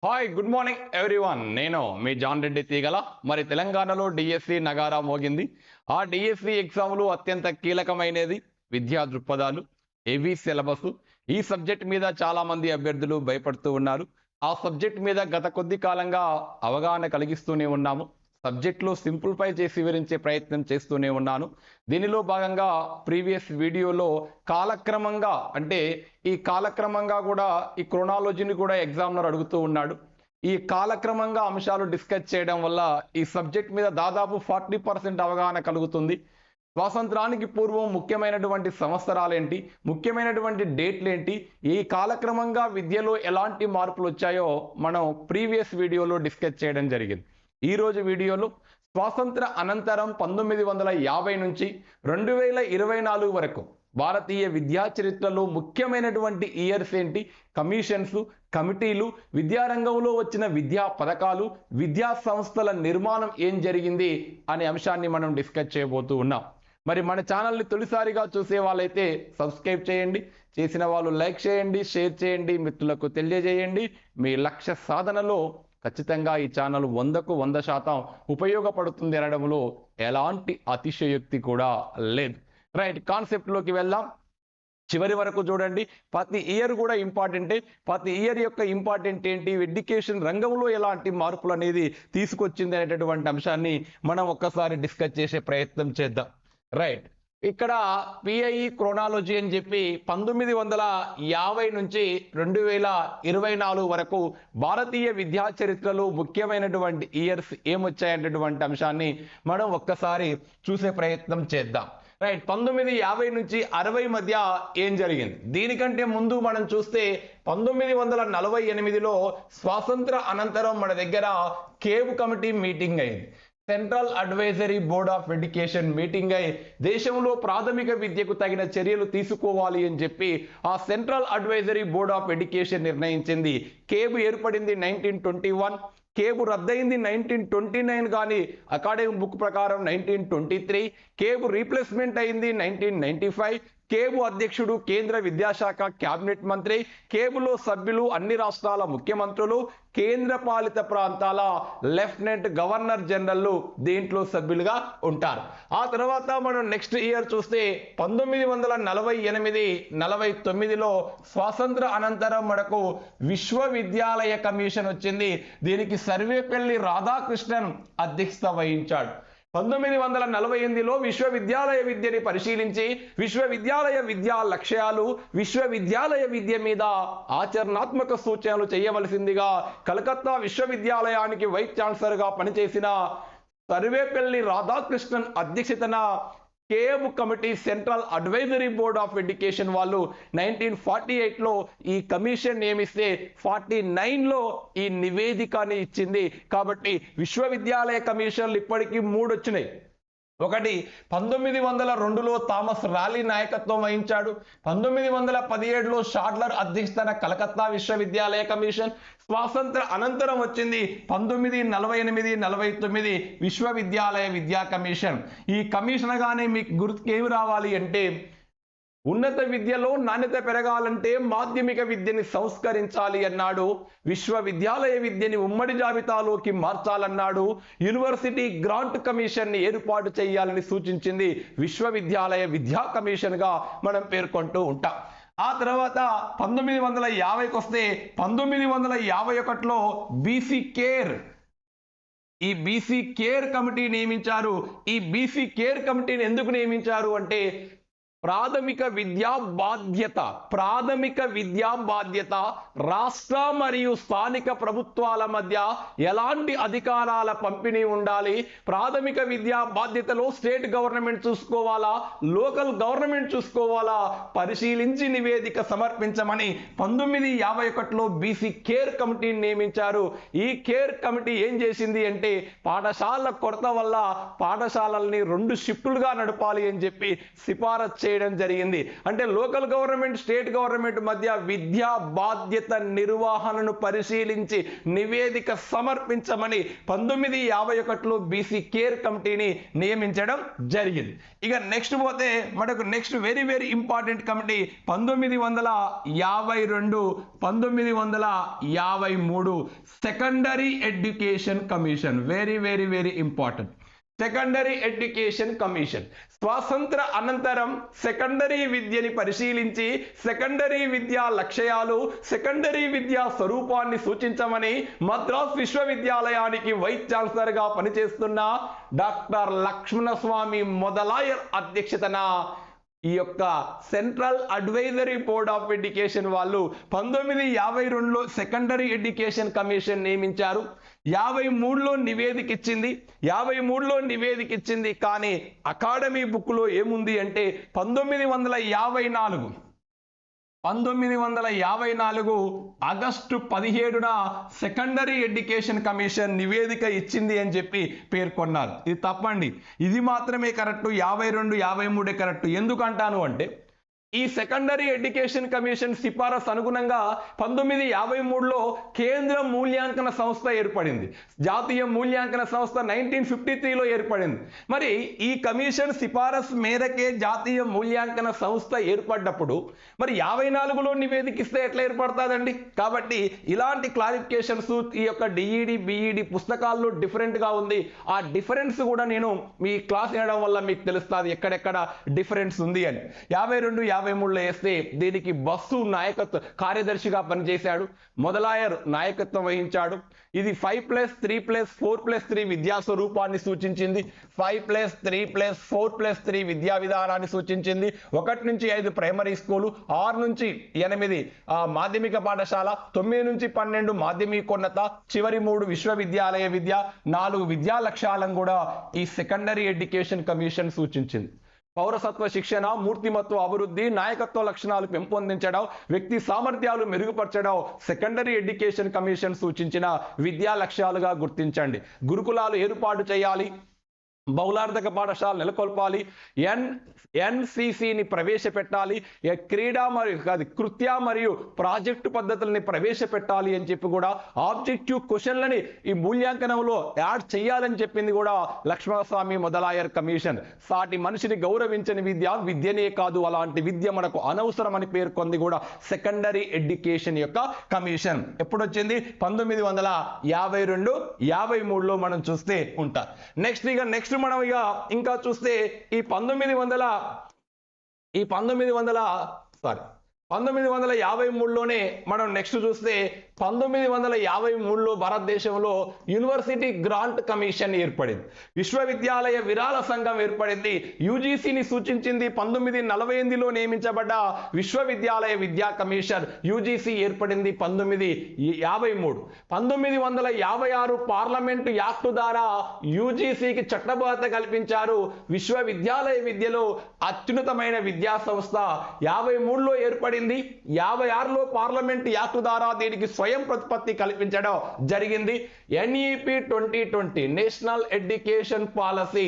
Hi good morning everyone. నేను మీ John Reddy తీగల. మరి తెలంగాణలో డిఎస్సి నగారా మోగింది. ఆ డిఎస్సి ఎగ్జామ్లు అత్యంత కీలకమైనది. విద్యా దృక్పథాలు, హెవీ సిలబస్. ఈ సబ్జెక్ట్ మీద చాలా మంది అభ్యర్థులు భయపడుతూ ఉన్నారు. ఆ సబ్జెక్ట్ మీద గత కొద్ది కాలంగా అవగాహన కలిగిస్తూనే ఉన్నాము. సబ్జెక్టులో సింప్లిఫై చేసి వివరించే ప్రయత్నం చేస్తూనే ఉన్నాను. దీనిలో భాగంగా ప్రీవియస్ వీడియోలో కాలక్రమంగా అంటే ఈ కాలక్రమంగా కూడా ఈ క్రోనాలజీని కూడా ఎగ్జామినర్ అడుగుతూ ఉన్నాడు. ఈ కాలక్రమంగా అంశాలు డిస్కస్ చేయడం వల్ల ఈ సబ్జెక్ట్ మీద దాదాపు 40% అవగాహన కలుగుతుంది. స్వాతంత్రానికి పూర్వం ముఖ్యమైనటువంటి సంవత్సరాలేంటి, ముఖ్యమైనటువంటి డేట్లేంటి, ఈ కాలక్రమంగా విద్యలో ఎలాంటి మార్పులు వచ్చాయో మనం ప్రీవియస్ వీడియోలో డిస్కస్ చేయడం జరిగింది. ఈరోజు వీడియోలో స్వాతంత్ర అనంతరం 1950 నుంచి 2024 వరకు భారతీయ విద్యా చరిత్రలో ముఖ్యమైనటువంటి ఇయర్స్ ఏంటి, కమిషన్స్, కమిటీలు, విద్యారంగంలో వచ్చిన విద్యా పథకాలు, విద్యా సంస్థల నిర్మాణం ఏం జరిగింది అనే అంశాన్ని మనం డిస్కస్ చేయబోతూ ఉన్నాం. మరి మన ఛానల్ని తొలిసారిగా చూసే వాళ్ళైతే సబ్స్క్రైబ్ చేయండి, చేసిన వాళ్ళు లైక్ చేయండి, షేర్ చేయండి, మిత్రులకు తెలియజేయండి. మీ లక్ష్య సాధనలో ఖచ్చితంగా ఈ ఛానల్ 100కు 100% ఉపయోగపడుతుంది అనడంలో ఎలాంటి అతిశయోక్తి కూడా లేదు. రైట్, కాన్సెప్ట్లోకి వెళ్దాం. చివరి వరకు చూడండి. ప్రతి ఇయర్ కూడా ఇంపార్టెంటే. ప్రతి ఇయర్ యొక్క ఇంపార్టెంట్ ఏంటి, ఎడ్యుకేషన్ రంగంలో ఎలాంటి మార్పులు అనేది తీసుకొచ్చింది అనేటటువంటి అంశాన్ని మనం ఒక్కసారి డిస్కస్ చేసే ప్రయత్నం చేద్దాం. రైట్, ఇక్కడ పిఐఈ క్రోనాలజీ అని చెప్పి 1950 నుంచి 2024 వరకు భారతీయ విద్యా చరిత్రలో ముఖ్యమైనటువంటి ఇయర్స్ ఏమొచ్చాయనేటువంటి అంశాన్ని మనం ఒక్కసారి చూసే ప్రయత్నం చేద్దాం. రైట్, 1950 నుంచి 60 మధ్య ఏం జరిగింది? దీనికంటే ముందు మనం చూస్తే 1948లో స్వాతంత్ర అనంతరం మన దగ్గర కేవ్ కమిటీ మీటింగ్ అయింది. Central advisory board of education meeting అయి దేశంలో ప్రాథమిక విద్యకు తగిన చర్యలు తీసుకోవాలి అని చెప్పి ఆ central advisory board of education నిర్ణయించింది. కేబ్ ఏర్పడింది 1921, కేబు రద్దయింది 1929, కానీ అకాడమిక్ బుక్ ప్రకారం 1923. కేబు రీప్లేస్మెంట్ అయింది 1995. కేబు అధ్యక్షుడు కేంద్ర విద్యాశాఖ క్యాబినెట్ మంత్రి. కేబులో సభ్యులు అన్ని రాష్ట్రాల ముఖ్యమంత్రులు, కేంద్ర పాలిత ప్రాంతాల లెఫ్టినెంట్ గవర్నర్ జనరల్ దీంట్లో సభ్యులుగా ఉంటారు. ఆ తర్వాత మనం నెక్స్ట్ ఇయర్ చూస్తే 1948-49లో స్వాతంత్ర అనంతరం మనకు విశ్వవిద్యాలయ కమిషన్ వచ్చింది. దీనికి సర్వేపల్లి రాధాకృష్ణన్ అధ్యక్షత వహించాడు. 1948లో విశ్వవిద్యాలయ విద్యని పరిశీలించి విశ్వవిద్యాలయ విద్యా లక్ష్యాలు, విశ్వవిద్యాలయ విద్య మీద ఆచరణాత్మక సూచనలు చేయవలసిందిగా కలకత్తా విశ్వవిద్యాలయానికి వైస్ ఛాన్సలర్గా పనిచేసిన సర్వేపల్లి రాధాకృష్ణన్ అధ్యక్షతన cab committee central advisory board of education వాళ్ళు 1948లో ఈ కమిషన్ నియమిస్తే 49లో ఈ నివేదికని ఇచ్చింది. కాబట్టి విశ్వవిద్యాలయ కమిషన్లు ఇప్పటికీ 3 వచ్చినాయి. ఒకటి 1902లో థామస్ రాలీ నాయకత్వం వహించాడు. 1917లో షాడ్లర్ అధ్యక్షతన కలకత్తా విశ్వవిద్యాలయ కమిషన్. స్వాతంత్ర అనంతరం వచ్చింది 1948-49 విశ్వవిద్యాలయ విద్యా కమిషన్. ఈ కమిషన్ గానే మీకు గుర్తుకేమి రావాలి అంటే, ఉన్నత విద్యలో నాణ్యత పెరగాలంటే మాధ్యమిక విద్యని సంస్కరించాలి అన్నాడు. విశ్వవిద్యాలయ విద్యని ఉమ్మడి జాబితాలోకి మార్చాలన్నాడు. యూనివర్సిటీ గ్రాంట్ కమిషన్ని ఏర్పాటు చేయాలని సూచించింది. విశ్వవిద్యాలయ విద్యా కమిషన్గా మనం పేర్కొంటూ ఉంటాం. ఆ తర్వాత 1950కి వస్తే 1951లో బీసీ కేర్, ఈ బీసీ కేర్ కమిటీ నియమించారు. ఈ బీసీ కేర్ కమిటీని ఎందుకు నియమించారు అంటే, ప్రాథమిక విద్యా బాధ్యత రాష్ట్ర మరియు స్థానిక ప్రభుత్వాల మధ్య ఎలాంటి అధికారాల పంపిణీ ఉండాలి, ప్రాథమిక విద్యా బాధ్యతలో స్టేట్ గవర్నమెంట్ చూసుకోవాలా, లోకల్ గవర్నమెంట్ చూసుకోవాలా, పరిశీలించి నివేదిక సమర్పించమని 1951లో బీసీ కేర్ కమిటీని నియమించారు. ఈ కేర్ కమిటీ ఏం చేసింది అంటే, పాఠశాలల కొరత వల్ల పాఠశాలల్ని 2 షిఫ్టులుగా నడపాలి అని చెప్పి సిఫారసు చేయడం జరిగింది. అంటే లోకల్ గవర్నమెంట్ స్టేట్ గవర్నమెంట్ మధ్య విద్యా బాధ్యత నిర్వహణను పరిశీలించి నివేదిక సమర్పించమని 1951లో బీసీ కేర్ కమిటీని నియమించడం జరిగింది. ఇక నెక్స్ట్ పోతే మనకు next very very important committee 1952 1953 secondary education commission. Very very very important. Secondary education commission స్వాతంత్ర అనంతరం సెకండరీ విద్యని పరిశీలించి సెకండరీ విద్యా లక్ష్యాలు, సెకండరీ విద్యా స్వరూపాన్ని సూచించమని మద్రాస్ విశ్వవిద్యాలయానికి వైస్ ఛాన్సలర్గా పనిచేస్తున్న డాక్టర్ లక్ష్మణస్వామి మొదలాయర్ అధ్యక్షతన ఈ యొక్క central advisory board of education వాళ్ళు 1952లో సెకండరీ ఎడ్యుకేషన్ కమిషన్ నియమించారు. 53లో నివేదిక ఇచ్చింది. కానీ అకాడమీ బుక్లో ఏముంది అంటే 1954 ఆగస్టు 17న సెకండరీ ఎడ్యుకేషన్ కమిషన్ నివేదిక ఇచ్చింది అని చెప్పి పేర్కొన్నారు. ఇది తప్పండి. ఇది మాత్రమే కరెక్ట్. 52 53 కరెక్ట్. ఎందుకంటాను అంటే ఈ సెకండరీ ఎడ్యుకేషన్ కమిషన్ సిఫారసు అనుగుణంగా 1953లో కేంద్ర మూల్యాంకన సంస్థ ఏర్పడింది. జాతీయ మూల్యాంకన సంస్థ 1953లో ఏర్పడింది. మరి ఈ కమిషన్ సిఫారసు మేరకే జాతీయ మూల్యాంకన సంస్థ ఏర్పడ్డప్పుడు మరి 54లో నివేదికిస్తే ఎట్లా ఏర్పడుతుందండి? కాబట్టి ఇలాంటి క్లారిఫికేషన్స్ ఈ యొక్క డిఈడి బిఈడి పుస్తకాల్లో డిఫరెంట్గా ఉంది. ఆ డిఫరెన్స్ కూడా నేను మీ క్లాస్ వినడం వల్ల మీకు తెలుస్తుంది ఎక్కడెక్కడ డిఫరెన్స్ ఉంది అని. 52-53లో వేస్తే దీనికి బస్సు నాయకత్వ కార్యదర్శిగా పనిచేశాడు. మొదలాయర్ నాయకత్వం వహించాడు. ఇది 5+3+4+3 విద్యా స్వరూపాన్ని సూచించింది. 5+3+4+3 విద్యా విధానాన్ని సూచించింది. 1 నుంచి 5 ప్రైమరీ స్కూలు, 6 నుంచి 8 మాధ్యమిక పాఠశాల, 9 నుంచి 12 మాధ్యమికోన్నత, చివరి 3 విశ్వవిద్యాలయ విద్య, 4 విద్యా లక్ష్యాలను కూడా ఈ సెకండరీ ఎడ్యుకేషన్ కమిషన్ సూచించింది. పౌరసత్వ శిక్షణ, మూర్తిమత్వ అభివృద్ధి, నాయకత్వ లక్షణాలు పెంపొందించడం, వ్యక్తి సామర్థ్యాలు మెరుగుపరచడం సెకండరీ ఎడ్యుకేషన్ కమిషన్ సూచించిన విద్యా లక్ష్యాలుగా గుర్తించండి. గురుకులాలు ఏర్పాటు చేయాలి, బహుళార్థక పాఠశాల నెలకొల్పాలి, ఎన్సిసిని ప్రవేశపెట్టాలి, కృత్య మరియు ప్రాజెక్టు పద్ధతులని ప్రవేశపెట్టాలి అని చెప్పి కూడా ఆబ్జెక్టివ్ క్వశ్చన్లని ఈ మూల్యాంకనంలో యాడ్ చేయాలని చెప్పింది కూడా లక్ష్మణస్వామి మొదలాయర్ కమిషన్. సాటి మనిషిని గౌరవించని విద్యనే కాదు, అలాంటి విద్య మనకు అనవసరం అని పేర్కొంది కూడా సెకండరీ ఎడ్యుకేషన్ యొక్క కమిషన్. ఎప్పుడు వచ్చింది? 1952-53లో మనం చూస్తే ఉంటారు. నెక్స్ట్ మనం ఇంకా చూస్తే ఈ 1953లోనే మనం నెక్స్ట్ చూస్తే 1953లో భారతదేశంలో యూనివర్సిటీ గ్రాంట్ కమిషన్ ఏర్పడింది. విశ్వవిద్యాలయ విరాళ సంఘం ఏర్పడింది. యూజీసీని సూచించింది. 1948లో నియమించబడ్డ విశ్వవిద్యాలయ విద్యా కమిషన్ యూజీసీ ఏర్పడింది 1953. 1956 పార్లమెంటు యాక్టు ద్వారా యూజీసీకి చట్టబద్ధత కల్పించారు. విశ్వవిద్యాలయ విద్యలో అత్యున్నతమైన విద్యా సంస్థ 53లో ఏర్పడింది. 56లో పార్లమెంట్ యాక్టు ద్వారా దీనికి స్వయం ప్రతిపత్తి కల్పించడం జరిగింది. ఎన్ఈపి 2020 నేషనల్ ఎడ్యుకేషన్ పాలసీ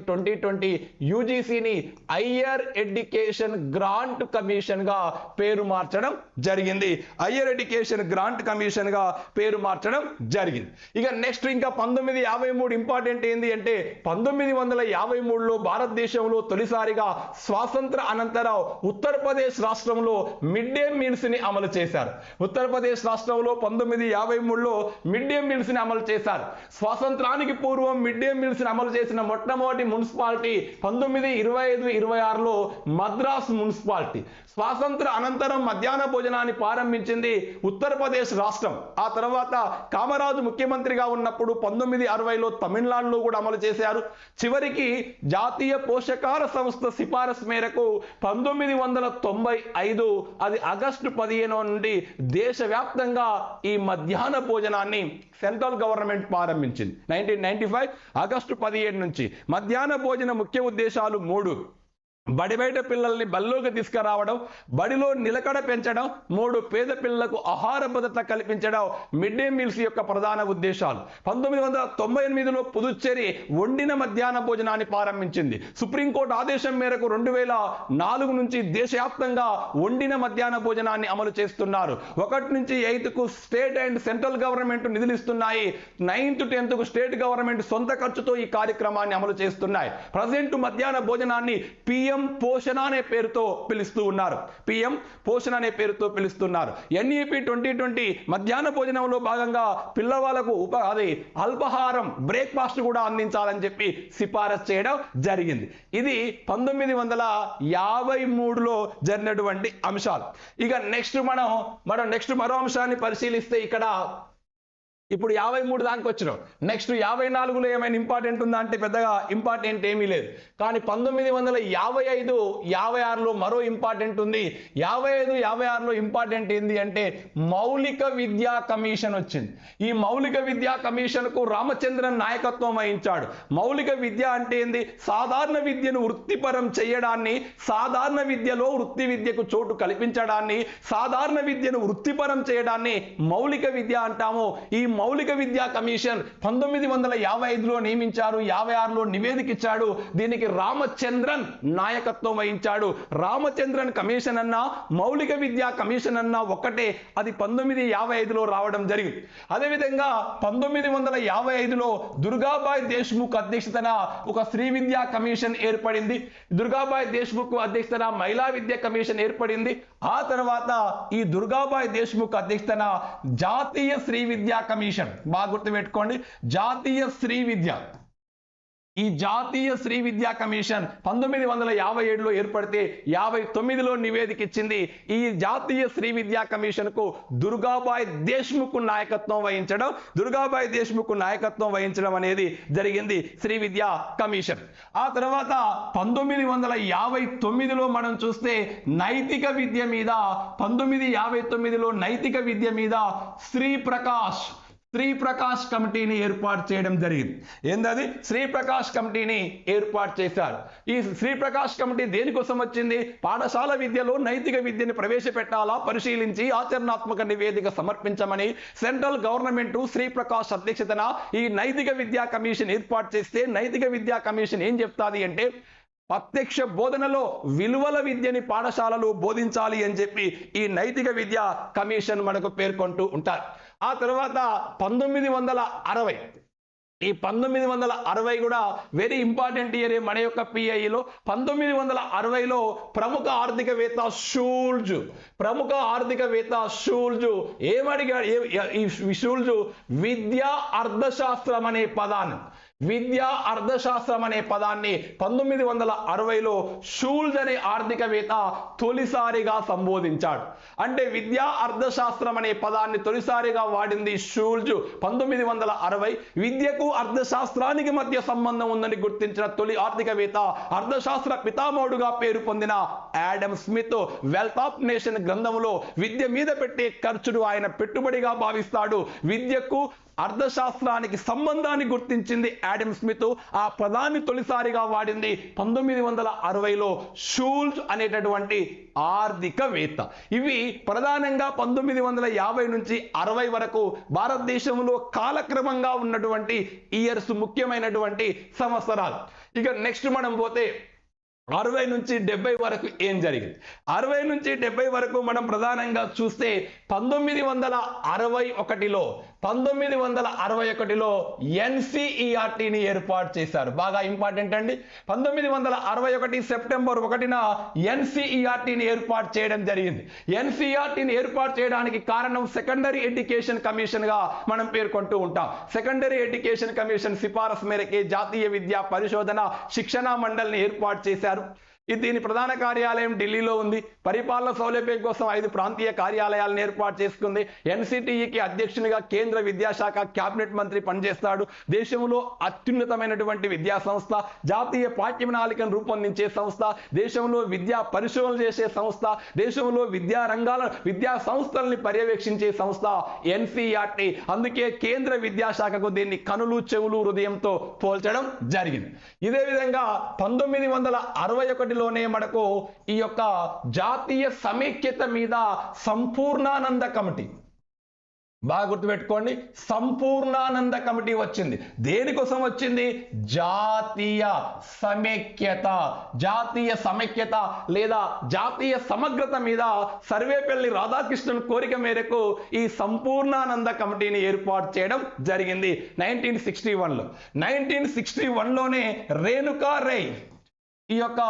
2020 యూజీసీని హయ్యర్ ఎడ్యుకేషన్ గ్రాంట్ కమిషన్ గా పేరు మార్చడం జరిగింది. హయ్యర్ ఎడ్యుకేషన్ గ్రాంట్ కమిషన్ గా పేరు మార్చడం జరిగింది. ఇక నెక్స్ట్ ఇంకా 1953 ఇంపార్టెంట్ ఏంది అంటే 1953లో భారతదేశంలో తొలిసారిగా స్వాతంత్ర అనంతరం ఉత్తరప్రదేశ్ రాష్ట్రంలో మిడ్ డే మీల్స్ ని అమలు చేశారు. ఉత్తరప్రదేశ్ రాష్ట్రంలో 1953లో మిడ్ డే మీల్స్ ని అమలు చేశారు. స్వాతంత్రానికి పూర్వం మిడ్ డే మీల్స్ ని అమలు చేసిన మొట్టమొదటి మున్సిపాలిటీ 1925-26లో మద్రాస్ మున్సిపాలిటీ. స్వాతంత్ర అనంతరం మధ్యాహ్న భోజనాన్ని ప్రారంభించింది ఉత్తరప్రదేశ్ రాష్ట్రం. ఆ తర్వాత కామరాజు ముఖ్యమంత్రిగా ఉన్నప్పుడు 1960లో తమిళనాడులో కూడా అమలు చేశారు. చివరికి జాతీయ పోషకాహార సంస్థ సిఫారసు మేరకు 1995 అది ఆగస్టు 15 నుండి దేశవ్యాప్తంగా ఈ మధ్యాహ్న భోజనాన్ని సెంట్రల్ గవర్నమెంట్ ప్రారంభించింది. 1995 ఆగస్టు 17 నుంచి మధ్యాహ్న భోజన ముఖ్య ఉద్దేశాలు 3: బడి బయట పిల్లల్ని బడిలోకి తీసుకురావడం, బడిలో నిలకడ పెంచడం, 3 పేద పిల్లలకు ఆహార భద్రత కల్పించడం మిడ్ డే మీల్స్ యొక్క ప్రధాన ఉద్దేశాలు. 1998లో పుదుచ్చేరి వండిన మధ్యాహ్న భోజనాన్ని ప్రారంభించింది. సుప్రీంకోర్టు ఆదేశం మేరకు 2004 నుంచి దేశవ్యాప్తంగా వండిన మధ్యాహ్న భోజనాన్ని అమలు చేస్తున్నారు. 1 నుంచి 8కు స్టేట్ అండ్ సెంట్రల్ గవర్నమెంట్ నిధులు ఇస్తున్నాయి. 9th 10కు స్టేట్ గవర్నమెంట్ సొంత ఖర్చుతో ఈ కార్యక్రమాన్ని అమలు చేస్తున్నాయి. ప్రజెంట్ మధ్యాహ్న భోజనాన్ని పిఎం పోషణ అనే పేరుతో పిలుస్తూ ఉన్నారు. పిఎం పోషణ అనే పేరుతో పిలుస్తున్నారు. ఎన్ఈపి 2020 మధ్యాహ్న భోజనంలో భాగంగా పిల్లవాళ్లకు అల్పాహారం బ్రేక్ఫాస్ట్ కూడా అందించాలని చెప్పి సిఫారసు చేయడం జరిగింది. ఇది 1953లో జరిగినటువంటి అంశాలు. ఇక నెక్స్ట్ మనం మరో అంశాన్ని పరిశీలిస్తే ఇక్కడ ఇప్పుడు 53 దానికి వచ్చినాం. నెక్స్ట్ 54లో ఏమైనా ఇంపార్టెంట్ ఉందా అంటే పెద్దగా ఇంపార్టెంట్ ఏమీ లేదు. కానీ 1955, 56లో మరో ఇంపార్టెంట్ ఉంది. 55, 56లో ఇంపార్టెంట్ ఏంది అంటే మౌలిక విద్యా కమిషన్ వచ్చింది. ఈ మౌలిక విద్యా కమిషన్కు రామచంద్రన్ నాయకత్వం వహించాడు. మౌలిక విద్య అంటే ఏంది? సాధారణ విద్యను వృత్తిపరం చేయడాన్ని, సాధారణ విద్యలో వృత్తి విద్యకు చోటు కల్పించడాన్ని, సాధారణ విద్యను వృత్తిపరం చేయడాన్ని మౌలిక విద్య అంటాము. ఈ మౌలిక విద్యా కమిషన్ 1955లో నియమించారు. 56లో నివేదిక ఇచ్చాడు. దీనికి రామచంద్రన్ నాయకత్వం వహించాడు. రామచంద్రన్ కమిషన్ అన్నా మౌలిక విద్యా కమిషన్ అన్నా ఒకటే. అది 1955లో రావడం జరిగింది. అదేవిధంగా 1955లో దుర్గాబాయ్ దేశ్ముఖ్ అధ్యక్షతన ఒక స్త్రీ విద్యా కమిషన్ ఏర్పడింది. దుర్గాబాయ్ దేశ్ముఖ్ అధ్యక్షతన మహిళా విద్యా కమిషన్ ఏర్పడింది. ఆ తర్వాత ఈ దుర్గాబాయ్ దేశ్ముఖ్ అధ్యక్షతన జాతీయ స్త్రీ విద్యా కమిషన్, బాగా గుర్తుపెట్టుకోండి, జాతీయ స్త్రీ విద్య. ఈ జాతీయ స్త్రీ విద్యా కమిషన్ 1957లో ఏర్పడితే 59లో నివేదిక ఇచ్చింది. ఈ జాతీయ స్త్రీ విద్యా కమిషన్ కు దుర్గాబాయ్ దేశ్ముఖ్ నాయకత్వం వహించడం అనేది జరిగింది. స్త్రీ విద్యా కమిషన్. ఆ తర్వాత 1959లో మనం చూస్తే నైతిక విద్య మీద 1959లో నైతిక విద్య మీద శ్రీ ప్రకాష్ కమిటీని ఏర్పాటు చేయడం జరిగింది. ఏందది? శ్రీ ప్రకాష్ కమిటీని ఏర్పాటు చేశారు. ఈ శ్రీ ప్రకాష్ కమిటీ దేనికోసం వచ్చింది? పాఠశాల విద్యలో నైతిక విద్యను ప్రవేశపెట్టాలా పరిశీలించి ఆచరణాత్మక నివేదిక సమర్పించమని సెంట్రల్ గవర్నమెంట్ శ్రీ ప్రకాష్ అధ్యక్షతన ఈ నైతిక విద్యా కమిషన్ ఏర్పాటు చేస్తే, నైతిక విద్యా కమిషన్ ఏం చెప్తాది అంటే ప్రత్యక్ష బోధనలో విలువల విద్యని పాఠశాలలో బోధించాలి అని చెప్పి ఈ నైతిక విద్యా కమిషన్ మనకు పేర్కొంటూ ఉంటారు. ఆ తర్వాత 1960, ఈ 1960 కూడా వెరీ ఇంపార్టెంట్ ఇయర్ మన యొక్క పిఐలో. 1960లో ప్రముఖ ఆర్థికవేత్త షూల్జ్ ఏమడిగాడు? ఈ షూల్జ్ విద్యా అర్థశాస్త్రం అనే పదాన్ని 1960లో షూల్జ్ అనే ఆర్థికవేత్త తొలిసారిగా సంబోధించాడు. అంటే విద్యా అర్థశాస్త్రం అనే పదాన్ని తొలిసారిగా వాడింది షూల్జ్ 1960. విద్యకు అర్థశాస్త్రానికి మధ్య సంబంధం ఉందని గుర్తించిన తొలి ఆర్థికవేత్త, అర్థశాస్త్ర పితామహుడుగా పేరు పొందిన Adam Smith wealth of nation గ్రంథంలో విద్య మీద పెట్టే ఖర్చును ఆయన పెట్టుబడిగా భావిస్తాడు. విద్యకు అర్థశాస్త్రానికి సంబంధాన్ని గుర్తించింది ఆడమ్ స్మిత్. ఆ పదాన్ని తొలిసారిగా వాడింది 1960లో షూల్జ్ అనేటటువంటి ఆర్థికవేత్త. ఇవి ప్రధానంగా 1950 నుంచి 60 వరకు భారతదేశంలో కాలక్రమంగా ఉన్నటువంటి ఇయర్స్, ముఖ్యమైనటువంటి సంవత్సరాలు. ఇక నెక్స్ట్ మనం పోతే 60 నుంచి 70 వరకు ఏం జరిగింది? 60 నుంచి 70 వరకు మనం ప్రధానంగా చూస్తే 1961లో ఎన్సిఈఆర్టీని ఏర్పాటు చేశారు. బాగా ఇంపార్టెంట్ అండి. 1961 సెప్టెంబర్ 1న ఎన్సిఈఆర్టీని ఏర్పాటు చేయడం జరిగింది. ఎన్సిఈఆర్టీని ఏర్పాటు చేయడానికి కారణం సెకండరీ ఎడ్యుకేషన్ కమిషన్ గా మనం పేర్కొంటూ ఉంటాం. సెకండరీ ఎడ్యుకేషన్ కమిషన్ సిఫారసు మేరకే జాతీయ విద్యా పరిశోధన శిక్షణ మండలిని ఏర్పాటు చేశారు. దీని ప్రధాన కార్యాలయం ఢిల్లీలో ఉంది. పరిపాలన సౌలభ్యం కోసం 5 ప్రాంతీయ కార్యాలయాలను ఏర్పాటు చేసుకుంది. ఎన్సిటిఈకి అధ్యక్షునిగా కేంద్ర విద్యాశాఖ క్యాబినెట్ మంత్రి పనిచేస్తాడు. దేశంలో అత్యున్నతమైనటువంటి విద్యా సంస్థ, జాతీయ పాఠ్య ప్రణాళికను రూపొందించే సంస్థ, దేశంలో విద్యా పరిశోధన చేసే సంస్థ, దేశంలో విద్యా సంస్థల్ని పర్యవేక్షించే సంస్థ ఎన్సిఈఆర్టీ. అందుకే కేంద్ర విద్యాశాఖకు దీన్ని కనులు, చెవులు, హృదయంతో పోల్చడం జరిగింది. ఇదే విధంగా 1961 61లోనే మనకు ఈ యొక్క జాతీయ సమైక్యత మీద సంపూర్ణానంద కమిటీ, బాగా గుర్తుపెట్టుకోండి, సంపూర్ణానంద కమిటీ వచ్చింది. దేనికోసం వచ్చింది? జాతీయ సమైక్యత, జాతీయ సమైక్యత లేదా జాతీయ సమగ్రత మీద సర్వేపల్లి రాధాకృష్ణన్ కోరిక మేరకు ఈ సంపూర్ణానంద కమిటీని ఏర్పాటు చేయడం జరిగింది 1961లో. 1961లోనే రేణుకా రే, ఈ యొక్క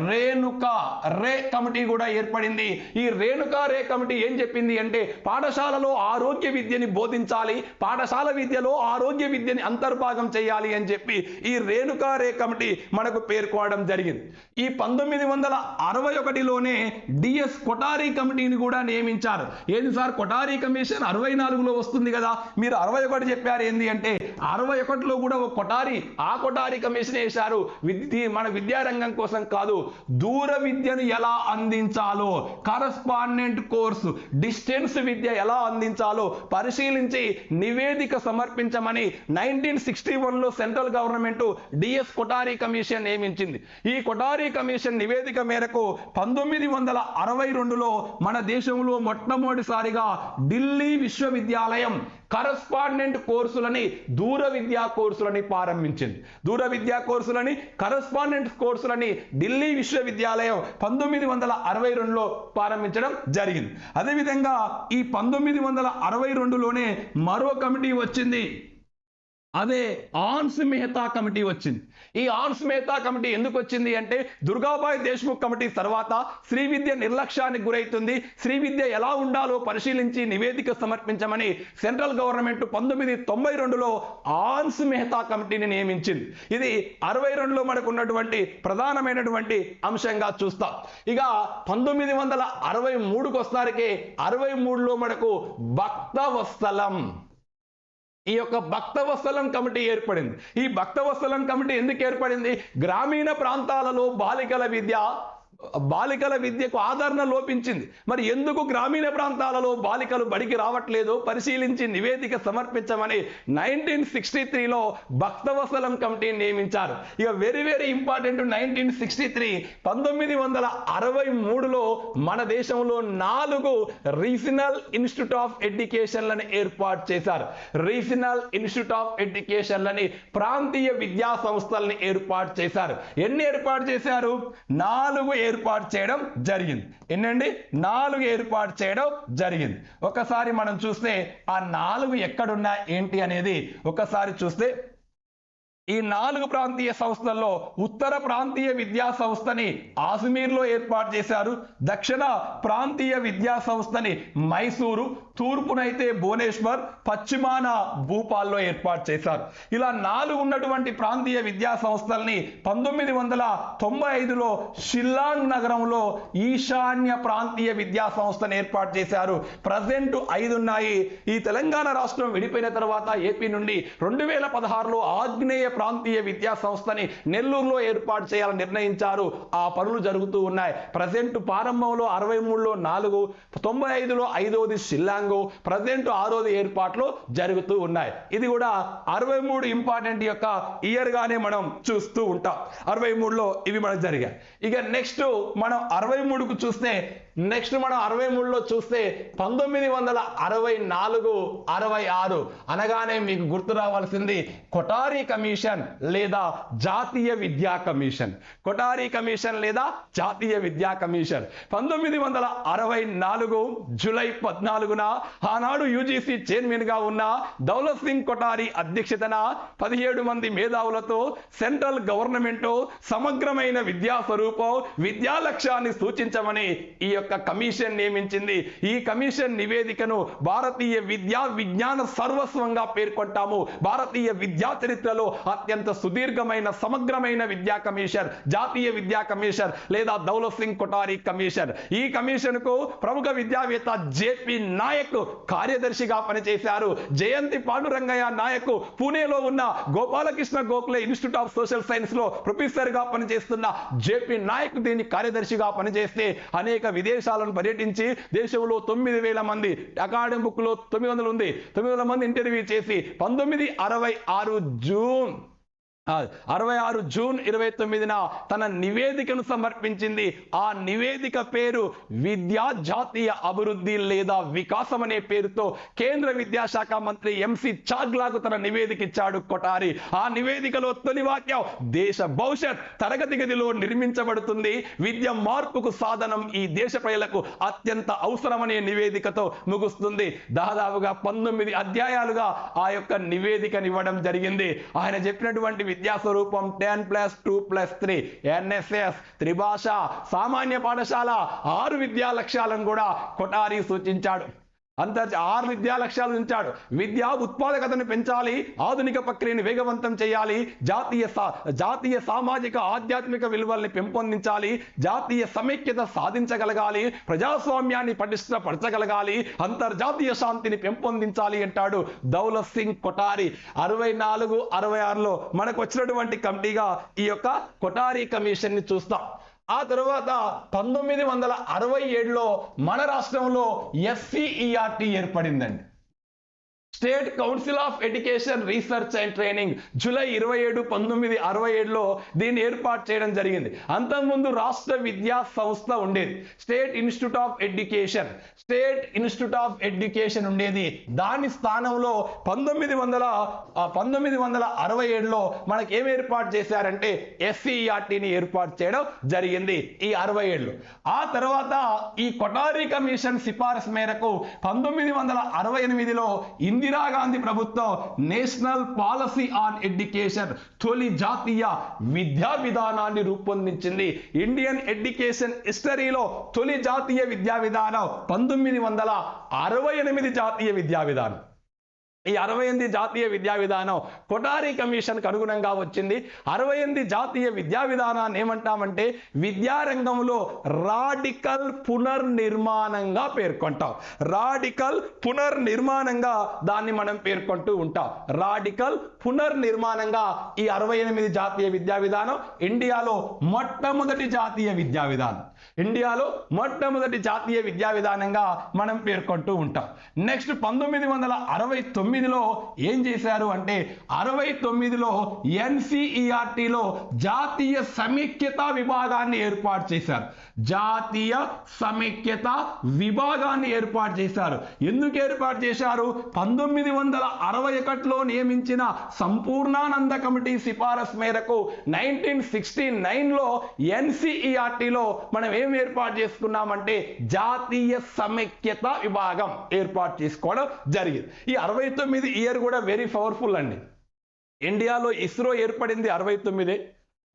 రేణుకా రే కమిటీ కూడా ఏర్పడింది. ఈ రేణుకా రే కమిటీ ఏం చెప్పింది అంటే పాఠశాలలో ఆరోగ్య విద్యని బోధించాలి, పాఠశాల విద్యలో ఆరోగ్య విద్యని అంతర్భాగం చేయాలి అని చెప్పి ఈ రేణుకా రే కమిటీ మనకు పేర్కోవడం జరిగింది. ఈ 1961లోనే డిఎస్ కొఠారి కమిటీని కూడా నియమించారు. ఏంది సార్ కొఠారి కమిషన్ 64లో వస్తుంది కదా, మీరు 61 చెప్పారు ఏంది అంటే 61లో కూడా ఒక కొఠారి, ఆ కొఠారి కమిషన్ వేశారు. మన విద్యారంగం కోసం కాదు, దూర విద్యను ఎలా అందించాలో, కరస్పాండెంట్ కోర్సు, డిస్టెన్స్ విద్య ఎలా అందించాలో పరిశీలించి నివేదిక సమర్పించమని 1961లో central government DS Kothari commission నియమించింది. ఈ కొఠారి కమిషన్ నివేదిక మేరకు 1962లో మన దేశంలో మొట్టమొదటిసారిగా ఢిల్లీ విశ్వవిద్యాలయం కరస్పాండెంట్ కోర్సులని, దూర విద్యా కోర్సులని ప్రారంభించింది. దూర విద్యా కోర్సులని, కరస్పాండెంట్ కోర్సులని ఢిల్లీ విశ్వవిద్యాలయం 1962లో ప్రారంభించడం జరిగింది. అదేవిధంగా ఈ 1962లోనే మరో కమిటీ వచ్చింది, అదే ఆన్స్ మెహతా కమిటీ వచ్చింది. ఈ ఆన్స్ మెహతా కమిటీ ఎందుకు వచ్చింది అంటే దుర్గాబాయి దేశ్ముఖ్ కమిటీ తర్వాత శ్రీ విద్య నిర్లక్ష్యానికి గురైతుంది, శ్రీ విద్య ఎలా ఉండాలో పరిశీలించి నివేదిక సమర్పించమని సెంట్రల్ గవర్నమెంట్ 1992లో ఆన్స్ మెహతా కమిటీని నియమించింది. ఇది 62లో మనకు ఉన్నటువంటి ప్రధానమైనటువంటి అంశంగా చూస్తాం. ఇక 1963కు వస్తానికి 63లో మనకు భక్తవత్సలం, ఈ యొక్క భక్తవత్సలం కమిటీ ఏర్పడింది. ఈ భక్తవత్సలం కమిటీ ఎందుకు ఏర్పడింది? గ్రామీణ ప్రాంతాలలో బాలికల విద్యకు ఆదరణ లోపించింది. మరి ఎందుకు గ్రామీణ ప్రాంతాలలో బాలికలు బడికి రావట్లేదో పరిశీలించి నివేదిక సమర్పించమని 1963లో భక్తవత్సలం కమిటీని నియమించారు. ఇక వెరీ వెరీ ఇంపార్టెంట్, 1963లో మన దేశంలో 4 రీజనల్ ఇన్స్టిట్యూట్ ఆఫ్ ఎడ్యుకేషన్లను ఏర్పాటు చేశారు. రీజనల్ ఇన్స్టిట్యూట్ ఆఫ్ ఎడ్యుకేషన్లని, ప్రాంతీయ విద్యా సంస్థలని ఏర్పాటు చేశారు. ఎన్ని ఏర్పాటు చేశారు? 4 ఏర్పాటు చేయడం జరిగింది. ఎన్నండి? 4 ఏర్పాటు చేయడం జరిగింది. ఒకసారి మనం చూస్తే ఆ 4 ఎక్కడున్నా ఏంటి అనేది ఒకసారి చూస్తే ఈ 4 ప్రాంతీయ సంస్థల్లో ఉత్తర ప్రాంతీయ విద్యా సంస్థని ఆజ్మీర్లో ఏర్పాటు చేశారు, దక్షిణ ప్రాంతీయ విద్యా సంస్థని మైసూరు, తూర్పునైతే భువనేశ్వర్, పశ్చిమాన భూపాల్లో ఏర్పాటు చేశారు. ఇలా 4 ఉన్నటువంటి ప్రాంతీయ విద్యా సంస్థల్ని 1995లో షిల్లాంగ్ నగరంలో ఈశాన్య ప్రాంతీయ విద్యా సంస్థను ఏర్పాటు చేశారు. ప్రజెంట్ 5 ఉన్నాయి. ఈ తెలంగాణ రాష్ట్రం విడిపోయిన తర్వాత ఏపీ నుండి 2016లో ఆగ్నేయ ప్రాంతీయ విద్యా సంస్థని నెల్లూరులో ఏర్పాటు చేయాలని నిర్ణయించారు. ఆ పనులు జరుగుతూ ఉన్నాయి. ప్రజెంట్ ప్రారంభంలో 63లో 4, 95లో 5వది షిల్లాంగ్, ప్రజెంట్ 6వది ఏర్పాట్లు జరుగుతూ ఉన్నాయి. ఇది కూడా 63 ఇంపార్టెంట్ యొక్క ఇయర్ గానే మనం చూస్తూ ఉంటాం. 63లో ఇవి మనకు జరిగాయి. ఇక నెక్స్ట్ మనం 63కు చూస్తే, మనం 63లో చూస్తే 1964, 66 అనగానే మీకు గుర్తు రావాల్సింది కొఠారి కమిషన్ లేదా జాతీయ విద్యా కమిషన్. కొఠారి కమిషన్ లేదా జాతీయ విద్యా కమిషన్ 1964 జూలై 14న ఆనాడు యూజీసీ చైర్మన్ గా ఉన్న దౌలత్ సింగ్ కొఠారి అధ్యక్షతన 17 మంది మేధావులతో సెంట్రల్ గవర్నమెంట్ సమగ్రమైన విద్యా స్వరూపం, విద్యా లక్ష్యాన్ని సూచించమని ఈ యొక్క కమిషన్ నియమించింది. ఈ కమిషన్ నివేదికను భారతీయ విద్యా విజ్ఞాన సర్వస్వంగా పేర్కొంటాము. భారతీయ విద్యా చరిత్రలో అత్యంత సుదీర్ఘమైన సమగ్రమైన విద్యా కమిషన్ జాతీయ విద్యా కమిషన్ లేదా దౌలత్ సింగ్ కొఠారి కమిషన్. ఈ కమిషన్ కు ప్రముఖ విద్యావేత్త జేపీ నాయక్ కార్యదర్శిగా పనిచేశారు. జయంతి పాండురంగయ్య నాయక్ పూణేలో ఉన్న Gopalakrishna Gokhale institute of social science లో ప్రొఫెసర్ గా పనిచేస్తున్న జేపీ నాయక్ దీని కార్యదర్శిగా పనిచేస్తే అనేక విదేశాలను పర్యటించి దేశంలో 9,000 మంది, అకాడమిక్ బుక్ లో 900 ఉంది, 900 మంది ఇంటర్వ్యూ చేసి 1966 జూన్ 66 జూన్ 29న తన నివేదికను సమర్పించింది. ఆ నివేదిక పేరు విద్యా జాతీయ అభివృద్ధి లేదా వికాసం అనే పేరుతో కేంద్ర విద్యాశాఖ మంత్రి ఎంసి చాగ్లాకు తన నివేదిక ఇచ్చాడు కొఠారి. ఆ నివేదికలో తొలి వాక్యం దేశ భవిష్యత్ తరగతి గదిలో నిర్మించబడుతుంది, విద్య మార్పుకు సాధనం ఈ దేశ ప్రజలకు అత్యంత అవసరమనే నివేదికతో ముగుస్తుంది. దాదాపుగా 19 అధ్యాయాలుగా ఆ యొక్క నివేదికనివ్వడం జరిగింది. ఆయన చెప్పినటువంటి విద్యా స్వరూపం 10+2+3 ఎన్ఎస్ఎస్, త్రిభాష, సామాన్య పాఠశాల, 6 విద్యా లక్ష్యాలను కూడా కొఠారి సూచించాడు. 6 విద్యా లక్ష్యాలు ఉంచాడు. విద్యా ఉత్పాదకతను పెంచాలి, ఆధునిక ప్రక్రియను వేగవంతం చేయాలి, జాతీయ సామాజిక ఆధ్యాత్మిక విలువల్ని పెంపొందించాలి, జాతీయ సమైక్యత సాధించగలగాలి, ప్రజాస్వామ్యాన్ని పటిష్టపరచగలగాలి, అంతర్జాతీయ శాంతిని పెంపొందించాలి అంటాడు దౌలత్ సింగ్ కొఠారి. 64, 66లో మనకు వచ్చినటువంటి కమిటీగా ఈ యొక్క కొఠారి కమిషన్ ని చూస్తాం. ఆ తర్వాత 1967లో మన రాష్ట్రంలో ఎస్సీఈఆర్టీ ఏర్పడిందండి. State council of education research and training. July 27, 1967లో దీన్ని ఏర్పాటు చేయడం జరిగింది. అంతకుముందు రాష్ట్ర విద్యా సంస్థ ఉండేది, స్టేట్ ఇన్స్టిట్యూట్ ఆఫ్ ఎడ్యుకేషన్ ఉండేది. దాని స్థానంలో 1967లో మనకి ఏం ఏర్పాటు చేశారంటే ఎస్సీఈఆర్టీని ఏర్పాటు చేయడం జరిగింది ఈ 67లో. ఆ తర్వాత ఈ కొఠారి కమిషన్ సిఫారసు మేరకు 1968లో ఇందిరాగాంధీ ప్రభుత్వం నేషనల్ పాలసీ ఆన్ ఎడ్యుకేషన్, తొలి జాతీయ విద్యా విధానాన్ని రూపొందించింది. ఇండియన్ ఎడ్యుకేషన్ హిస్టరీలో తొలి జాతీయ విద్యా విధానం 1968 జాతీయ విద్యా విధానం. ఈ 68 జాతీయ విద్యా విధానం కొఠారి కమిషన్కు అనుగుణంగా వచ్చింది. 68 జాతీయ విద్యా విధానాన్ని ఏమంటామంటే విద్యారంగంలో రాడికల్ పునర్నిర్మాణంగా పేర్కొంటాం. రాడికల్ పునర్నిర్మాణంగా దాన్ని మనం పేర్కొంటూ ఉంటాం. రాడికల్ పునర్నిర్మాణంగా ఈ 68 జాతీయ విద్యా విధానం ఇండియాలో మొట్టమొదటి జాతీయ విద్యా విధానం. ఇండియాలో మొట్టమొదటి జాతీయ విద్యా విధానంగా మనం పేర్కొంటూ ఉంటాం. నెక్స్ట్ 1969లో ఏం చేశారు అంటే 69లో ఎన్సీఈఆర్టీలో జాతీయ సమైక్యత విభాగాన్ని ఏర్పాటు చేశారు. జాతీయ సమైక్యత విభాగాన్ని ఏర్పాటు చేశారు. ఎందుకు ఏర్పాటు చేశారు? 1961లో నియమించిన సంపూర్ణానంద కమిటీ సిఫారసు మేరకు 1969లో ఎన్సీఈఆర్టీలో మనం ఏం ఏర్పాటు చేసుకున్నామంటే జాతీయ సమైక్యత విభాగం ఏర్పాటు చేసుకోవడం జరిగింది. ఈ 69 ఇయర్ కూడా వెరీ పవర్ఫుల్ అండి. ఇండియాలో ఇస్రో ఏర్పడింది 69,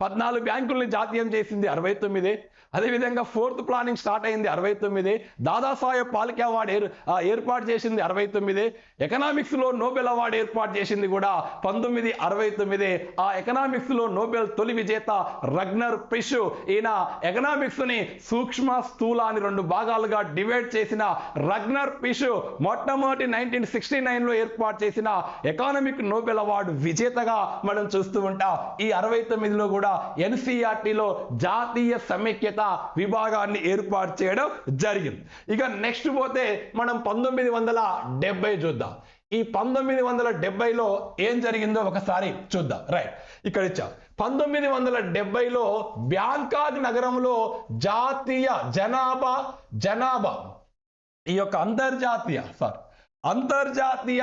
14 బ్యాంకుల్ని జాతీయం చేసింది 69, అదేవిధంగా 4th ప్లానింగ్ స్టార్ట్ అయింది 69, దాదాసాహెబ్ ఫాల్కే అవార్డు ఏర్పాటు చేసింది 69, ఎకనామిక్స్లో నోబెల్ అవార్డు ఏర్పాటు చేసింది కూడా 1969. ఆ ఎకనామిక్స్లో నోబెల్ తొలి విజేత రగ్నర్ ఫిష్. ఈయన ఎకనామిక్స్ని సూక్ష్మ స్థూల అని 2 భాగాలుగా డివైడ్ చేసిన రగ్నర్ ఫిష్ మొట్టమొదటి 1969లో ఏర్పాటు చేసిన ఎకానమిక్ నోబెల్ అవార్డు విజేతగా మనం చూస్తూ ఉంటాం. ఈ 69లో కూడా ఎన్సీఈఆర్టీలో జాతీయ సమైక్యత విభాగాన్ని ఏర్పాటు చేయడం జరిగింది. ఇక నెక్స్ట్ పోతే మనం 1970 చూద్దాం. ఈ 1970లో ఏం జరిగిందో ఒకసారి చూద్దాం. రైట్, ఇక్కడ ఇచ్చా 1970లో బ్యాంకాక్ నగరంలో జాతీయ జనాభా ఈ యొక్క అంతర్జాతీయ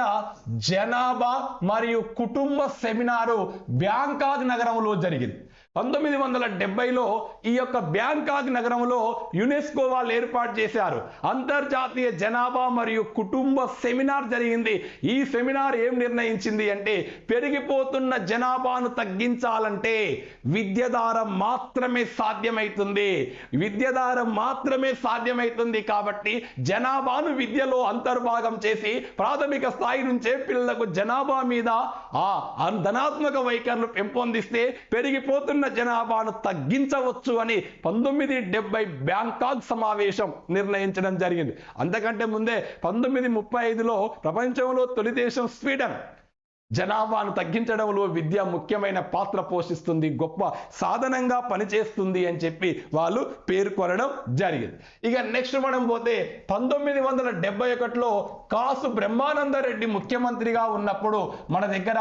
జనాభా మరియు కుటుంబ సెమినారు బ్యాంకాక్ నగరంలో జరిగింది. 1970లో ఈ యొక్క బ్యాంకాక్ నగరంలో యునెస్కో వాళ్ళు ఏర్పాటు చేశారు. అంతర్జాతీయ జనాభా మరియు కుటుంబ సెమినార్ జరిగింది. ఈ సెమినార్ ఏం నిర్ణయించింది అంటే పెరిగిపోతున్న జనాభాను తగ్గించాలంటే విద్య ద్వారా మాత్రమే సాధ్యమవుతుంది. కాబట్టి జనాభాను విద్యలో అంతర్భాగం చేసి ప్రాథమిక స్థాయి నుంచే పిల్లలకు జనాభా మీద ధనాత్మక వైఖరులు పెంపొందిస్తే పెరిగిపోతున్న జనాభాను తగ్గించవచ్చు అని 1970 బ్యాంకాక్ సమావేశం నిర్ణయించడం జరిగింది. అంతకంటే ముందే 1935లో ప్రపంచంలో తొలి దేశం స్వీడన్ జనాభాను తగ్గించడంలో విద్య ముఖ్యమైన పాత్ర పోషిస్తుంది, గొప్ప సాధనంగా పనిచేస్తుంది అని చెప్పి వాళ్ళు పేర్కొనడం జరిగింది. ఇక నెక్స్ట్ మనం పోతే 1971లో కాసు బ్రహ్మానందరెడ్డి ముఖ్యమంత్రిగా ఉన్నప్పుడు మన దగ్గర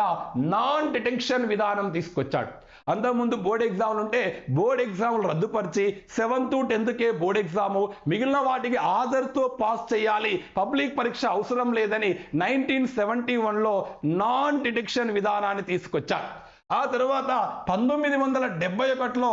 నాన్ డిటెన్షన్ విధానం తీసుకొచ్చాడు. అంతకుముందు బోర్డ్ ఎగ్జామ్లు ఉంటే బోర్డ్ ఎగ్జామ్లు రద్దుపరిచి 7th to 10th board exam, మిగిలిన వాటికి ఆధార్తో పాస్ చేయాలి, పబ్లిక్ పరీక్ష అవసరం లేదని 1971లో నాన్ డిటెక్షన్ విధానాన్ని తీసుకొచ్చారు. ఆ తర్వాత 1971లో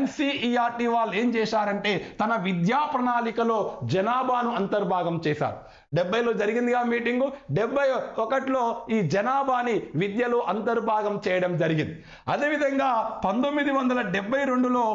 NCERT వాళ్ళు ఏం చేశారంటే తన విద్యా ప్రణాళికలో జనాభాను అంతర్భాగం చేశారు. 70లో జరిగిందిగా మీటింగు, 71లో ఈ జనాభాని విద్యలో అంతర్భాగం చేయడం జరిగింది. అదేవిధంగా 1972లో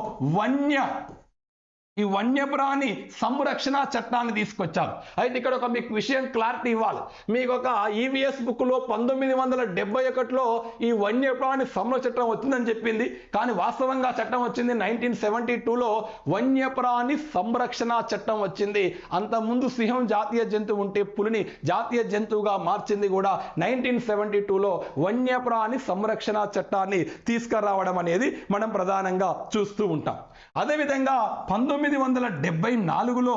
ఈ వన్యప్రాణి సంరక్షణ చట్టాన్ని తీసుకొచ్చారు. అయితే ఇక్కడ ఒక మీకు విషయం క్లారిటీ ఇవ్వాలి. మీకు ఒక EVS బుక్లో 1971లో ఈ వన్యప్రాణి సంరక్షణ చట్టం వచ్చిందని చెప్పింది, కానీ వాస్తవంగా చట్టం వచ్చింది 1972లో వన్యప్రాణి సంరక్షణ చట్టం వచ్చింది. అంతకుముందు సింహం జాతీయ జంతువు ఉంటే పులిని జాతీయ జంతువుగా మార్చింది కూడా 1972లో వన్యప్రాణి సంరక్షణ చట్టాన్ని తీసుకురావడం అనేది మనం ప్రధానంగా చూస్తూ ఉంటాం. అదేవిధంగా 1974లో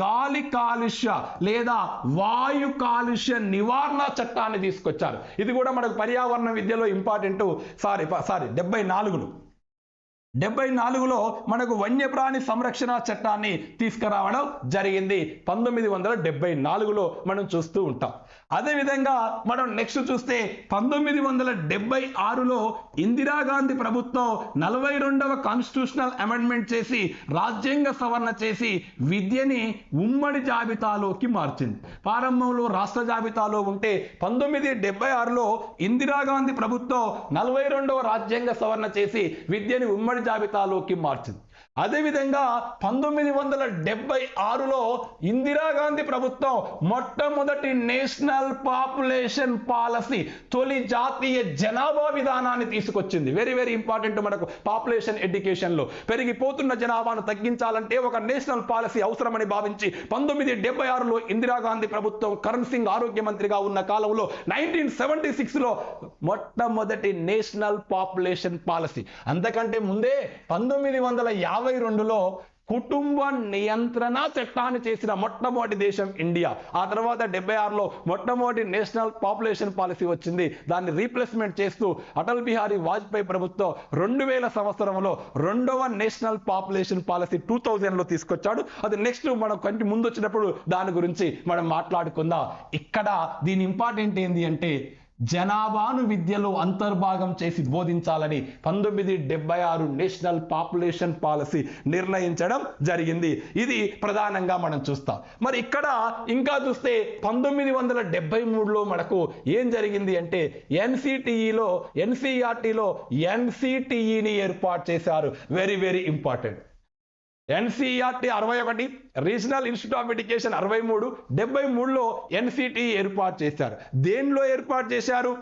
గాలి కాలుష్య లేదా వాయు కాలుష్య నివారణ చట్టాన్ని తీసుకొచ్చారు. ఇది కూడా మనకు పర్యావరణ విద్యలో ఇంపార్టెంట్. 74లో మనకు వన్యప్రాణి సంరక్షణ చట్టాన్ని తీసుకురావడం జరిగింది. 1974లో మనం చూస్తూ ఉంటాం. అదేవిధంగా మనం నెక్స్ట్ చూస్తే 1976లో ఇందిరాగాంధీ ప్రభుత్వం 42వ కాన్స్టిట్యూషనల్ అమెండ్మెంట్ చేసి రాజ్యాంగ సవరణ చేసి విద్యని ఉమ్మడి జాబితాలోకి మార్చింది. ప్రారంభంలో రాష్ట్ర జాబితాలో ఉంటే 1976లో ఇందిరాగాంధీ ప్రభుత్వం 42వ రాజ్యాంగ సవరణ చేసి విద్యని ఉమ్మడి జాబితాలోకి మార్చింది. అదేవిధంగా 1976లో ఇందిరాగాంధీ ప్రభుత్వం మొట్టమొదటి నేషనల్ పాపులేషన్ పాలసీ, తొలి జాతీయ జనాభా విధానాన్ని తీసుకొచ్చింది. Very very important. మనకు పాపులేషన్ ఎడ్యుకేషన్లో పెరిగిపోతున్న జనాభాను తగ్గించాలంటే ఒక నేషనల్ పాలసీ అవసరమని భావించి 1976లో ఇందిరాగాంధీ ప్రభుత్వం కరణ్ సింగ్ ఆరోగ్య మంత్రిగా ఉన్న కాలంలో 1976లో మొట్టమొదటి నేషనల్ పాపులేషన్ పాలసీ. అంతకంటే ముందే 1952లో కుటుంబ నియంత్రణ చట్టాన్ని చేసిన మొట్టమొదటి దేశం ఇండియా. ఆ తర్వాత 76లో మొట్టమొదటి నేషనల్ పాపులేషన్ పాలసీ వచ్చింది. దాన్ని రీప్లేస్మెంట్ చేస్తూ అటల్ బిహారీ వాజ్పేయి ప్రభుత్వం 2000 సంవత్సరంలో రెండవ నేషనల్ పాపులేషన్ పాలసీ 2000లో తీసుకొచ్చాడు. అది నెక్స్ట్ మనం కొంచెం ముందు వచ్చినప్పుడు దాని గురించి మనం మాట్లాడుకుందాం. ఇక్కడ దీని ఇంపార్టెంట్ ఏంటి అంటే జనాభాను విద్యలో అంతర్భాగం చేసి బోధించాలని 1976 నేషనల్ పాపులేషన్ పాలసీ నిర్ణయించడం జరిగింది. ఇది ప్రధానంగా మనం చూస్తాం. మరి ఇక్కడ ఇంకా చూస్తే 1973లో మనకు ఏం జరిగింది అంటే NCERTలో NCTEని ఏర్పాటు చేశారు. Very very important. NCERT 61, regional institute of education 63, 73లో NCTE ఏర్పాటు చేశారు. దేనిలో ఏర్పాటు చేశారు?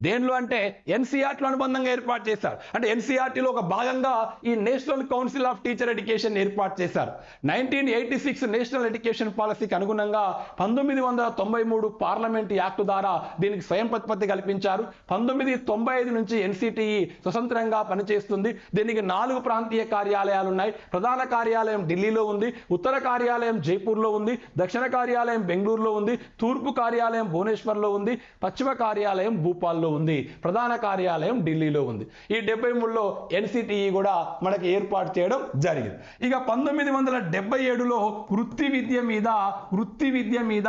దేనిలో అంటే NCERTలో అనుబంధంగా ఏర్పాటు చేశారు. అంటే NCERTలో ఒక భాగంగా ఈ national council of teacher education ఏర్పాటు చేశారు. 1986 నేషనల్ ఎడ్యుకేషన్ పాలసీకి అనుగుణంగా 1993 పార్లమెంట్ యాక్ట్ ద్వారా దీనికి స్వయం ప్రతిపత్తి కల్పించారు. 1995 నుంచి NCTE స్వతంత్రంగా పనిచేస్తుంది. దీనికి 4 ప్రాంతీయ కార్యాలయాలు ఉన్నాయి. ప్రధాన కార్యాలయం ఢిల్లీలో ఉంది, ఉత్తర కార్యాలయం జైపూర్లో ఉంది, దక్షిణ కార్యాలయం బెంగళూరులో ఉంది, తూర్పు కార్యాలయం భువనేశ్వర్లో ఉంది, పశ్చిమ కార్యాలయం భూపాల్లో ఉంది, ప్రధాన కార్యాలయం ఢిల్లీలో ఉంది. ఈ 73లో NCTE కూడా మనకి ఏర్పాటు చేయడం జరిగింది. ఇక 1977లో వృత్తి విద్య మీద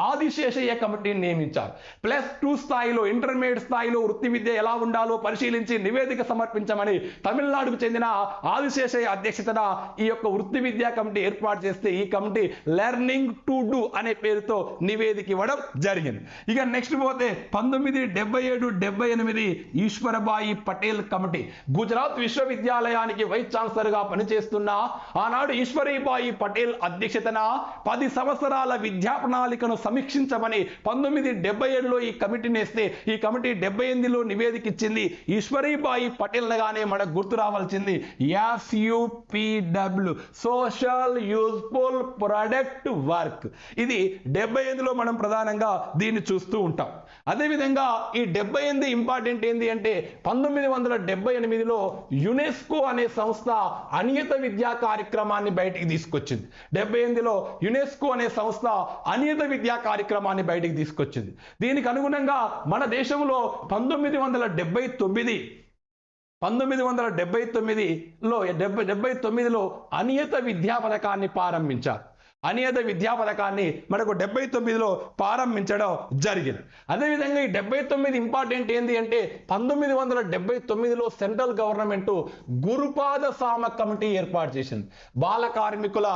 ఆదిశేషయ్య కమిటీని నియమించారు. +2 స్థాయిలో ఇంటర్మీడియట్ స్థాయిలో వృత్తి విద్య ఎలా ఉండాలో పరిశీలించి నివేదిక సమర్పించమని తమిళనాడుకు చెందిన ఆదిశేషయ్య అధ్యక్షతన ఈ యొక్క వృత్తి విద్యా కమిటీ ఏర్పాటు చేస్తే ఈ కమిటీ లెర్నింగ్ టు డూ అనే పేరుతో నివేదిక ఇవ్వడం జరిగింది. ఇక నెక్స్ట్ పోతే 1977 77 ఈశ్వరబాయి పటేల్ కమిటీ. గుజరాత్ విశ్వవిద్యాలయానికి వైస్ ఛాన్సలర్ గా పనిచేస్తున్న ఆనాడు ఈశ్వరీబాయి పటేల్ అధ్యక్షతన 10 సంవత్సరాల విద్యా ప్రణాళికను సమీక్షించమని 1977లో ఈ కమిటీని వేస్తే ఈ కమిటీ 78లో నివేదిక ఇచ్చింది. ఈశ్వరీబాయి పటేల్ గానే మనకు గుర్తు రావాల్సింది SUPW, social useful product work. ఇది 78లో మనం ప్రధానంగా దీన్ని చూస్తూ ఉంటాం. అదేవిధంగా ఈ 78 ఇంపార్టెంట్ ఏంటి అంటే 1978లో యునెస్కో అనే సంస్థ అనియత విద్యా కార్యక్రమాన్ని బయటికి తీసుకొచ్చింది. 78లో యునెస్కో అనే సంస్థ అనియత విద్యా కార్యక్రమాన్ని బయటికి తీసుకొచ్చింది. దీనికి అనుగుణంగా మన దేశంలో 1979లో అనియత విద్యా పథకాన్ని ప్రారంభించారు. అనియత విద్యా పథకాన్ని మనకు 79లో ప్రారంభించడం జరిగింది. అదేవిధంగా ఈ 79 ఇంపార్టెంట్ ఏంటి అంటే 1979లో సెంట్రల్ గవర్నమెంట్ గురుపాద సామ కమిటీ ఏర్పాటు చేసింది. బాల కార్మికుల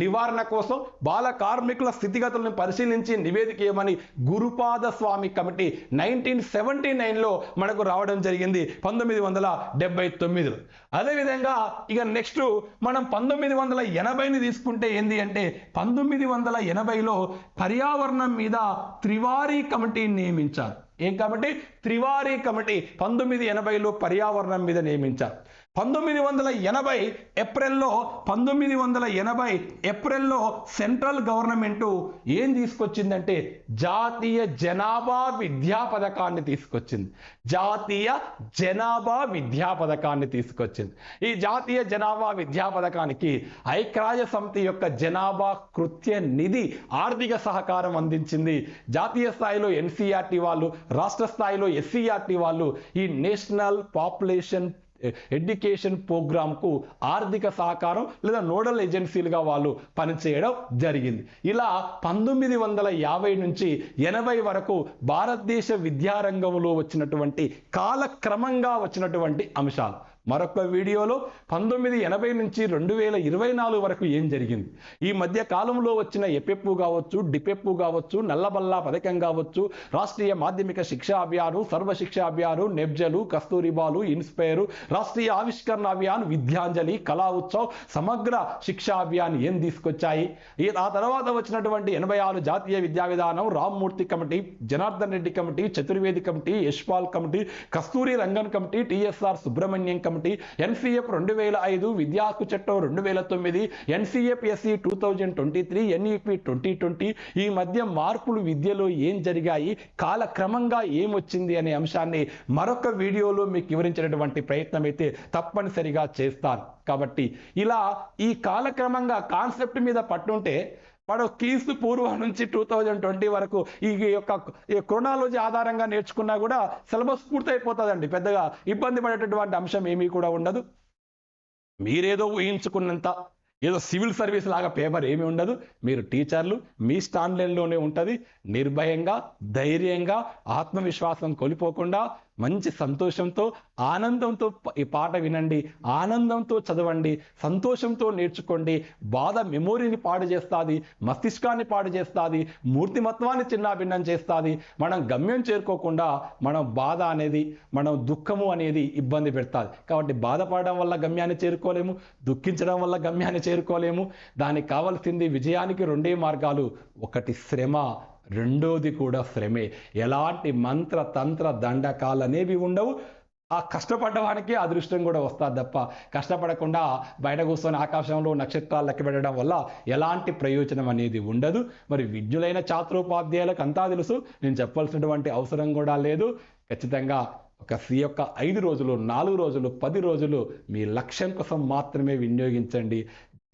నివారణ కోసం బాల కార్మికుల స్థితిగతులను పరిశీలించి నివేదిక ఇవ్వమని గురుపాద స్వామి కమిటీ 1979లో మనకు రావడం జరిగింది 1979లో. అదేవిధంగా ఇక నెక్స్ట్ మనం 1980ని తీసుకుంటే ఏంది అంటే 1980లో పర్యావరణం మీద త్రివారీ కమిటీని నియమించారు. ఏం కమిటీ? త్రివారీ కమిటీ 1980లో పర్యావరణం మీద నియమించారు. 1980 ఏప్రిల్లో సెంట్రల్ గవర్నమెంట్ ఏం తీసుకొచ్చిందంటే జాతీయ జనాభా విద్యా పథకాన్ని తీసుకొచ్చింది. జాతీయ జనాభా విద్యా పథకాన్ని తీసుకొచ్చింది. ఈ జాతీయ జనాభా విద్యా పథకానికి ఐక్యరాజ్య సమితి యొక్క జనాభా కృత్య నిధి ఆర్థిక సహకారం అందించింది. జాతీయ స్థాయిలో NCERT వాళ్ళు, రాష్ట్ర స్థాయిలో SCERT వాళ్ళు ఈ నేషనల్ పాపులేషన్ ఎడ్యుకేషన్ ప్రోగ్రామ్కు ఆర్థిక సహకారం లేదా నోడల్ ఏజెన్సీలుగా వాళ్ళు పనిచేయడం జరిగింది. ఇలా 1950 నుంచి 80 వరకు భారతదేశ విద్యారంగంలో వచ్చినటువంటి కాలక్రమంగా వచ్చినటువంటి అంశాలు. మరొక వీడియోలో 1980 నుంచి 2024 వరకు ఏం జరిగింది, ఈ మధ్య కాలంలో వచ్చిన ఎపెప్పు కావచ్చు, డిపెప్పు కావచ్చు, నల్లబల్లా పథకం కావచ్చు, రాష్ట్రీయ మాధ్యమిక శిక్షా అభియాను, సర్వశిక్షా అభియాను, నెబ్జలు, కస్తూరిబాలు, ఇన్స్పైర్, రాష్ట్రీయ ఆవిష్కరణ అభియాన్, విద్యాంజలి, కళా ఉత్సవ్, సమగ్ర శిక్షా అభియాన్ ఏం తీసుకొచ్చాయి. ఆ తర్వాత వచ్చినటువంటి 86 జాతీయ విద్యా విధానం, Ramamurti committee, Janardhan Reddy committee, Chaturvedi committee, Yashpal committee, Kasturi Rangan committee, TSR Subrahmanyam committee, NCF 2005, విద్యా హక్కు చట్టం 2009, NCF SC 2023, NEP 2020. ఈ మధ్య మార్పులు విద్యలో ఏం జరిగాయి, కాలక్రమంగా ఏమొచ్చింది అనే అంశాన్ని మరొక వీడియోలో మీకు వివరించేటటువంటి ప్రయత్నం అయితే తప్పనిసరిగా చేస్తాను. కాబట్టి ఇలా ఈ కాలక్రమంగా కాన్సెప్ట్ మీద పట్టుంటే వాడు క్రీస్తు పూర్వం నుంచి 2020 వరకు ఈ యొక్క క్రోనాలజీ ఆధారంగా నేర్చుకున్నా కూడా సిలబస్ పూర్తయిపోతుందండి. పెద్దగా ఇబ్బంది పడేటటువంటి అంశం ఏమీ కూడా ఉండదు. మీరేదో ఊహించుకున్నంత ఏదో సివిల్ సర్వీస్ లాగా పేపర్ ఏమీ ఉండదు. మీరు టీచర్లు మీ స్టాండ్లైన్లోనే ఉంటుంది. నిర్భయంగా, ధైర్యంగా, ఆత్మవిశ్వాసం కోల్పోకుండా మంచి సంతోషంతో, ఆనందంతో ఈ పాట వినండి, ఆనందంతో చదవండి, సంతోషంతో నేర్చుకోండి. బాధ మెమోరీని పాడు చేస్తుంది, మస్తిష్కాన్ని పాడు చేస్తుంది, మూర్తిమత్వాన్ని చిన్నాభిన్నం చేస్తుంది. మనం గమ్యం చేరుకోకుండా మనం బాధ అనేది, మనం దుఃఖము అనేది ఇబ్బంది పెడుతుంది. కాబట్టి బాధపడడం వల్ల గమ్యాన్ని చేరుకోలేము, దుఃఖించడం వల్ల గమ్యాన్ని చేరుకోలేము. దానికి కావాల్సింది విజయానికి 2 మార్గాలు. ఒకటి శ్రమ, రెండోది కూడా శ్రమే. ఎలాంటి మంత్ర తంత్ర దండకాలు అనేవి ఉండవు. ఆ కష్టపడ్డవానికి అదృష్టం కూడా వస్తుంది తప్ప కష్టపడకుండా బయట కూర్చొని ఆకాశంలో నక్షత్రాలు లెక్క పెట్టడం వల్ల ఎలాంటి ప్రయోజనం అనేది ఉండదు. మరి విద్యులైన ఛాత్రోపాధ్యాయులకు అంతా తెలుసు, నేను చెప్పాల్సినటువంటి అవసరం కూడా లేదు. ఖచ్చితంగా ఒక 5 రోజులు, 4 రోజులు, 10 రోజులు మీ లక్ష్యం కోసం మాత్రమే వినియోగించండి.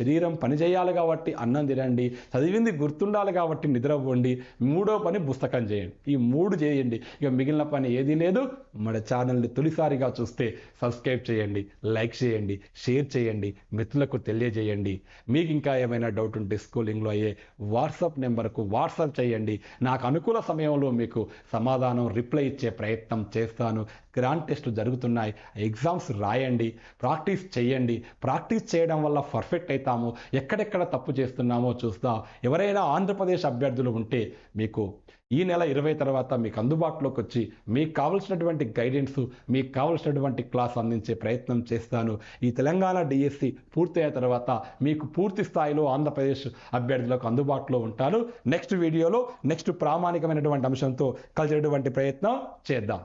శరీరం పనిచేయాలి కాబట్టి అన్నం తినండి, చదివింది గుర్తుండాలి కాబట్టి నిద్రపోండి, 3వ పని పుస్తకం చేయండి. ఈ 3 చేయండి, ఇక మిగిలిన పని ఏదీ లేదు. మన ఛానల్ని తొలిసారిగా చూస్తే సబ్స్క్రైబ్ చేయండి, లైక్ చేయండి, షేర్ చేయండి, మిత్రులకు తెలియజేయండి. మీకు ఇంకా ఏమైనా డౌట్ ఉంటే స్కూలింగ్లో అయ్యే వాట్సాప్ నెంబర్కు వాట్సాప్ చేయండి. నాకు అనుకూల సమయంలో మీకు సమాధానం రిప్లై ఇచ్చే ప్రయత్నం చేస్తాను. గ్రాండ్ టెస్టులు జరుగుతున్నాయి. ఎగ్జామ్స్ రాయండి, ప్రాక్టీస్ చేయండి. ప్రాక్టీస్ చేయడం వల్ల పర్ఫెక్ట్ అవుతాము. ఎక్కడెక్కడ తప్పు చేస్తున్నామో చూస్తాం. ఎవరైనా ఆంధ్రప్రదేశ్ అభ్యర్థులు ఉంటే మీకు ఈ నెల 20 తర్వాత మీకు అందుబాటులోకి వచ్చి మీకు కావలసినటువంటి గైడెన్స్, మీకు కావలసినటువంటి క్లాస్ అందించే ప్రయత్నం చేస్తాను. ఈ తెలంగాణ డిఎస్సి పూర్తయిన తర్వాత మీకు పూర్తి స్థాయిలో ఆంధ్రప్రదేశ్ అభ్యర్థులకు అందుబాటులో ఉంటాను. నెక్స్ట్ వీడియోలో నెక్స్ట్ ప్రామాణికమైనటువంటి అంశంతో కలిసేటువంటి ప్రయత్నం చేద్దాం.